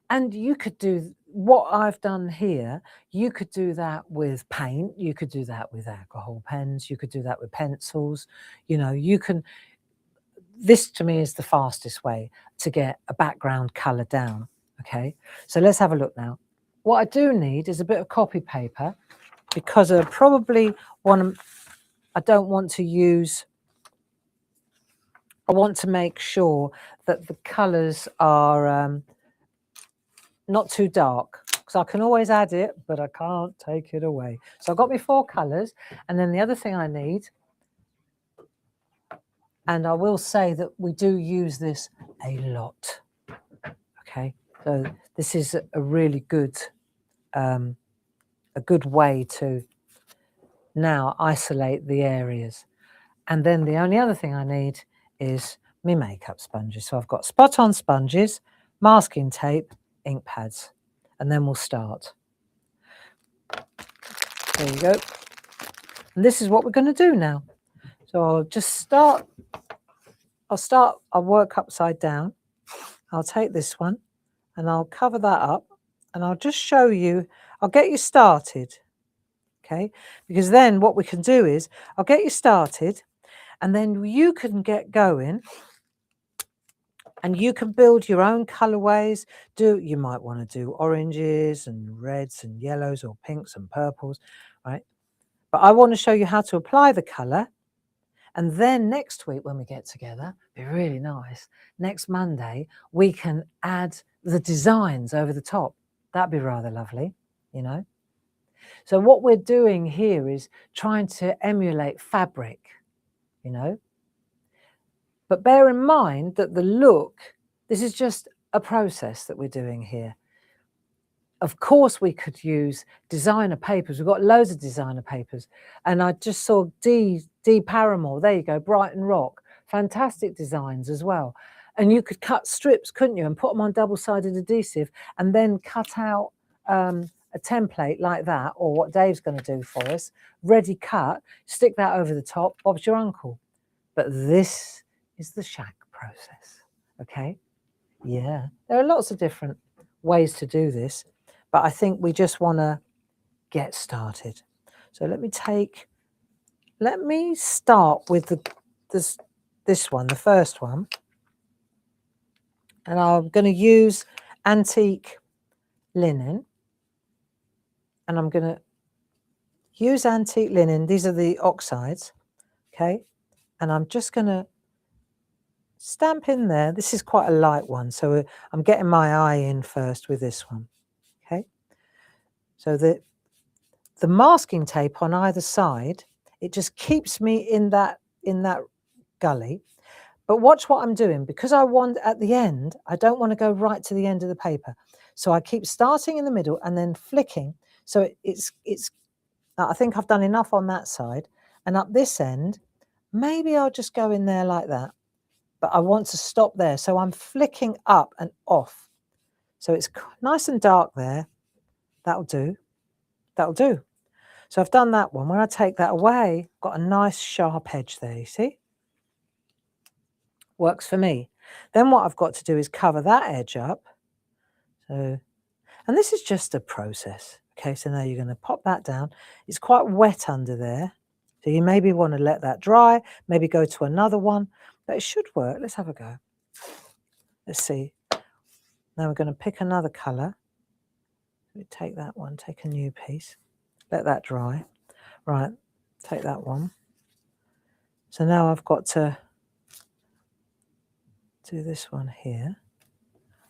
Speaker 1: and you could do what I've done here, you could do that with paint, you could do that with alcohol pens, you could do that with pencils, you know, you can, this to me is the fastest way to get a background colour down, okay? So let's have a look now. What I do need is a bit of copy paper, because I probably want to, I don't want to use, I want to make sure that the colours are not too dark, because I can always add it, but I can't take it away. So I've got my 4 colours, and then the other thing I need, and I will say that we do use this a lot, okay? So this is a really good, a good way to now isolate the areas. And then the only other thing I need is my makeup sponges. So I've got spot-on sponges, masking tape, ink pads, and then we'll start. There you go. And this is what we're going to do now. So I'll just start, I'll work upside down. I'll take this one and I'll cover that up, and I'll just show you, I'll get you started, okay? Because then what we can do is, I'll get you started, and then you can get going, and you can build your own colorways. You might want to do oranges and reds and yellows or pinks and purples, right? But I want to show you how to apply the color. And then next week when we get together, be really nice. Next Monday, we can add the designs over the top. That'd be rather lovely, you know? So what we're doing here is trying to emulate fabric, you know? But bear in mind that the look, this is just a process that we're doing here. Of course, we could use designer papers. We've got loads of designer papers. And I just saw D Paramore. There you go, Brighton Rock. Fantastic designs as well. And you could cut strips, couldn't you, and put them on double-sided adhesive, and then cut out a template like that, or what Dave's going to do for us, ready cut, stick that over the top, Bob's your uncle. But this is the SHAC process, okay? Yeah, there are lots of different ways to do this, but I think we just want to get started. So let me start with this one, the first one. And I'm going to use antique linen. And I'm going to use antique linen. These are the oxides, okay? And I'm just going to stamp in there. This is quite a light one, so I'm getting my eye in first with this one, okay? So the masking tape on either side, it just keeps me in that gully. But watch what I'm doing, because I want at the end, I don't want to go right to the end of the paper. So I keep starting in the middle and then flicking. So it's I think I've done enough on that side, and up this end, maybe I'll just go in there like that. But I want to stop there. So I'm flicking up and off. So it's nice and dark there. That'll do. That'll do. So I've done that one. When I take that away, got a nice sharp edge there, you see? Works for me. Then what I've got to do is cover that edge up. So, and this is just a process. Okay, so now you're going to pop that down. It's quite wet under there. So you maybe want to let that dry, maybe go to another one, but it should work. Let's have a go. Let's see. Now we're going to pick another colour. Take that one, take a new piece, let that dry. Right, take that one. So now I've got to do this one here.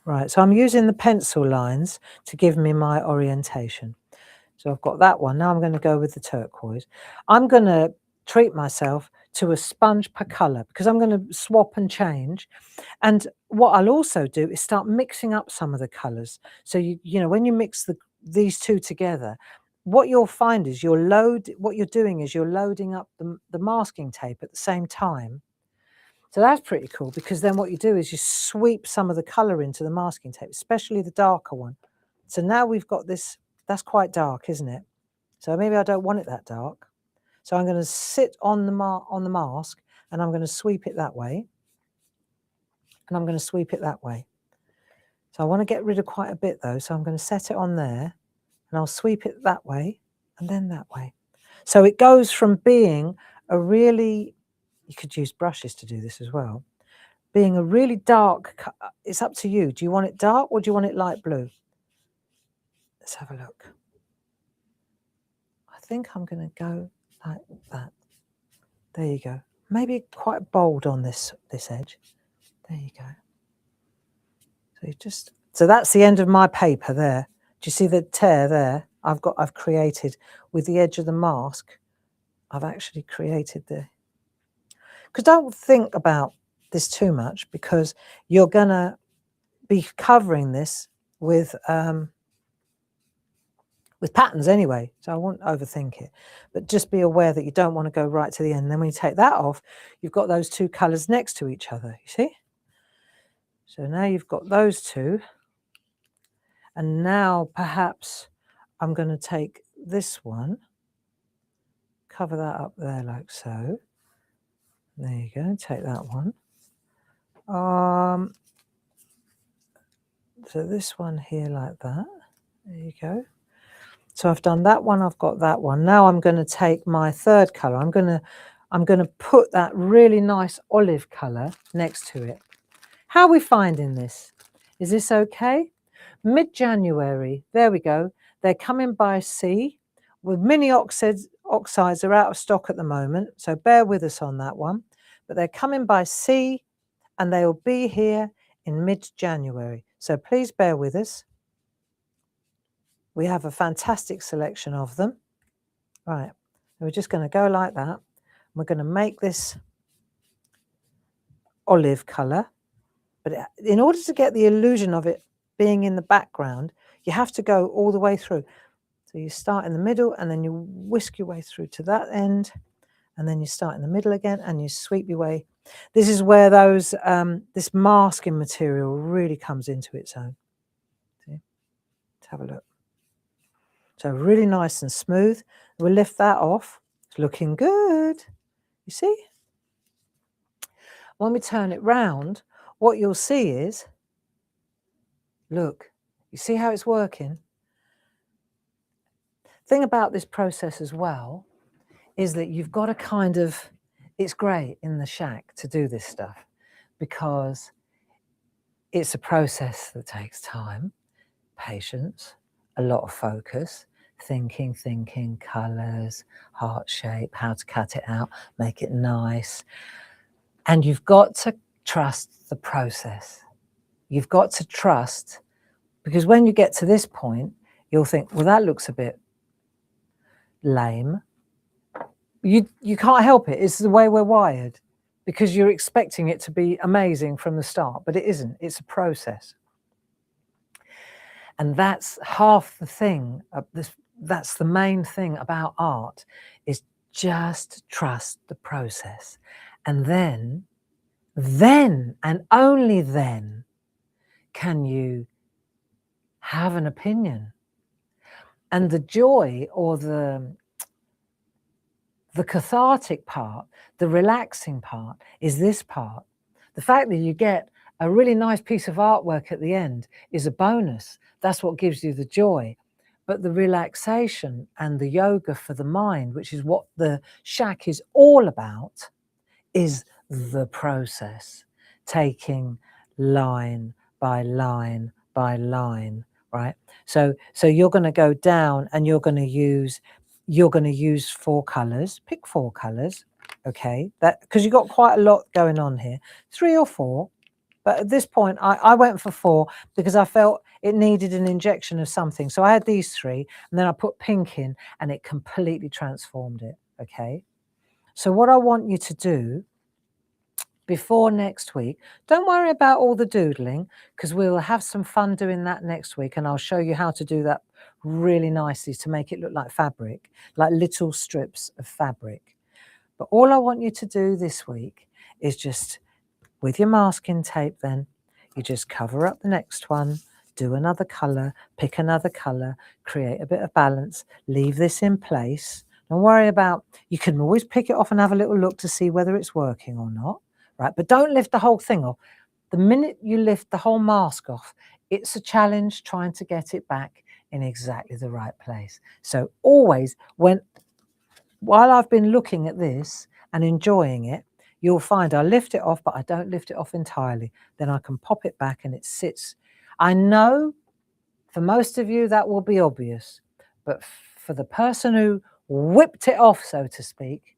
Speaker 1: Right, so I'm using the pencil lines to give me my orientation. So I've got that one. Now I'm going to go with the turquoise. I'm going to treat myself to a sponge per colour because I'm going to swap and change. And what I'll also do is start mixing up some of the colours. So, you know, when you mix these two together, what you'll find is what you're doing is you're loading up the masking tape at the same time. So that's pretty cool because then what you do is you sweep some of the colour into the masking tape, especially the darker one. So now we've got this, that's quite dark, isn't it? So maybe I don't want it that dark. So I'm going to sit on the mask and I'm going to sweep it that way. And I'm going to sweep it that way. So I want to get rid of quite a bit though. So I'm going to set it on there and I'll sweep it that way and then that way. So it goes from being a really, you could use brushes to do this as well, being a really dark, it's up to you. Do you want it dark or do you want it light blue? Let's have a look. I think I'm going to go like that. There you go. Maybe quite bold on this edge. There you go. So that's the end of my paper there. Do you see the tear there? I've created with the edge of the mask. I've actually created because don't think about this too much because you're gonna be covering this with patterns anyway. So I won't overthink it, but just be aware that you don't want to go right to the end. Then when you take that off, you've got those two colours next to each other. You see? So now you've got those two. And now perhaps I'm going to take this one, cover that up there like so. There you go, take that one. So this one here like that. There you go. So I've done that one, I've got that one. Now I'm going to take my third colour. I'm going to put that really nice olive colour next to it. How are we finding this? Is this okay? Mid-January, there we go. They're coming by sea. With mini oxides are out of stock at the moment, so bear with us on that one. But they're coming by sea and they will be here in mid-January. So please bear with us. We have a fantastic selection of them. Right, we're just going to go like that. We're going to make this olive colour. But in order to get the illusion of it being in the background, you have to go all the way through. So you start in the middle and then you whisk your way through to that end. And then you start in the middle again and you sweep your way. This is where this masking material really comes into its own. See? Let's have a look. So really nice and smooth. We'll lift that off. It's looking good. You see? When we turn it round, what you'll see is, look, you see how it's working? Thing about this process as well is that you've got to kind of, it's great in the SHAC to do this stuff because it's a process that takes time, patience, a lot of focus, thinking, colours, heart shape, how to cut it out, make it nice. And you've got to trust the process. You've got to trust, because when you get to this point, you'll think, well, that looks a bit lame. You can't help it. It's the way we're wired, because you're expecting it to be amazing from the start, but it isn't. It's a process. And that's half the thing. That's the main thing about art, is just trust the process. And then and only then can you have an opinion. And the joy or the cathartic part, the relaxing part, is this part. The fact that you get a really nice piece of artwork at the end is a bonus. That's what gives you the joy. But the relaxation and the yoga for the mind, which is what the SHAC is all about, is the process, taking line by line by line, right? So you're going to go down and you're going to use 4 colors. Pick 4 colors, okay? That, because you've got quite a lot going on here. 3 or 4, But at this point, I went for 4 because I felt it needed an injection of something. So I had these 3, and then I put pink in, and it completely transformed it, okay? So what I want you to do before next week, don't worry about all the doodling, because we'll have some fun doing that next week, and I'll show you how to do that really nicely to make it look like fabric, like little strips of fabric. But all I want you to do this week is just, with your masking tape then, you just cover up the next one, do another colour, pick another colour, create a bit of balance, leave this in place. Don't worry about, you can always pick it off and have a little look to see whether it's working or not, right? But don't lift the whole thing off. The minute you lift the whole mask off, it's a challenge trying to get it back in exactly the right place. So always, while I've been looking at this and enjoying it, you'll find I lift it off, but I don't lift it off entirely. Then I can pop it back and it sits. I know for most of you that will be obvious, but for the person who whipped it off, so to speak,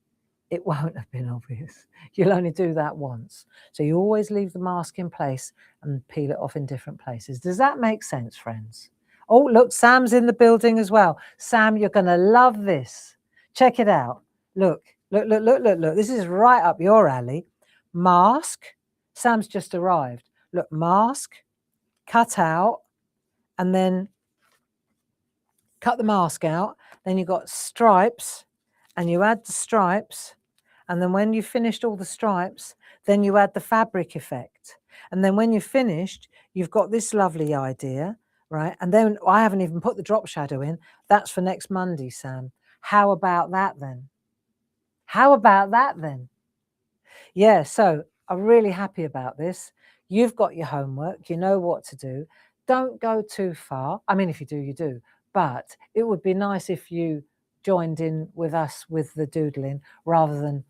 Speaker 1: it won't have been obvious. You'll only do that once. So you always leave the mask in place and peel it off in different places. Does that make sense, friends? Oh, look, Sam's in the building as well. Sam, you're going to love this. Check it out. Look. Look. This is right up your alley. Mask. Sam's just arrived. Look, mask, cut out, and then cut the mask out. Then you've got stripes, and you add the stripes. And then when you've finished all the stripes, then you add the fabric effect. And then when you've finished, you've got this lovely idea, right? And then I haven't even put the drop shadow in. That's for next Monday, Sam. How about that then? How about that then? Yeah, so I'm really happy about this. You've got your homework. You know what to do. Don't go too far. I mean, if you do, you do. But it would be nice if you joined in with us with the doodling rather than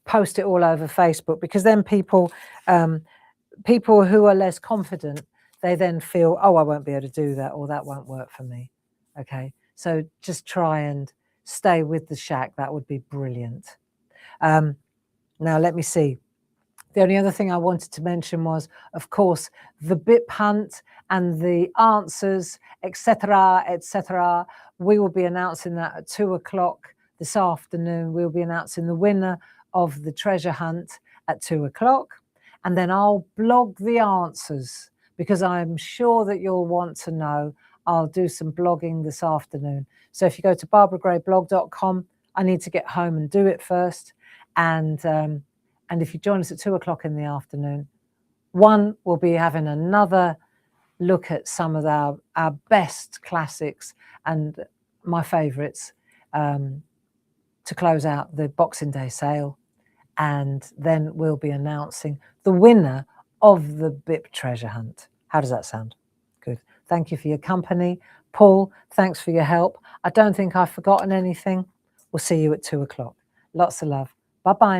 Speaker 1: post it all over Facebook, because then people who are less confident, they then feel, oh, I won't be able to do that, or that won't work for me. Okay, so just try and stay with the SHAC. That would be brilliant. Now, let me see. The only other thing I wanted to mention was, of course, the BIP hunt and the answers, etc., etc. We will be announcing that at 2 o'clock this afternoon. We'll be announcing the winner of the treasure hunt at 2 o'clock. And then I'll blog the answers, because I'm sure that you'll want to know. I'll do some blogging this afternoon. So if you go to barbaragrayblog.com, I need to get home and do it first. And if you join us at 2 o'clock in the afternoon, we'll be having another look at some of our best classics and my favourites to close out the Boxing Day sale. And then we'll be announcing the winner of the BIP treasure hunt. How does that sound? Good. Thank you for your company. Paul, thanks for your help. I don't think I've forgotten anything. We'll see you at 2 o'clock. Lots of love. Bye-bye now.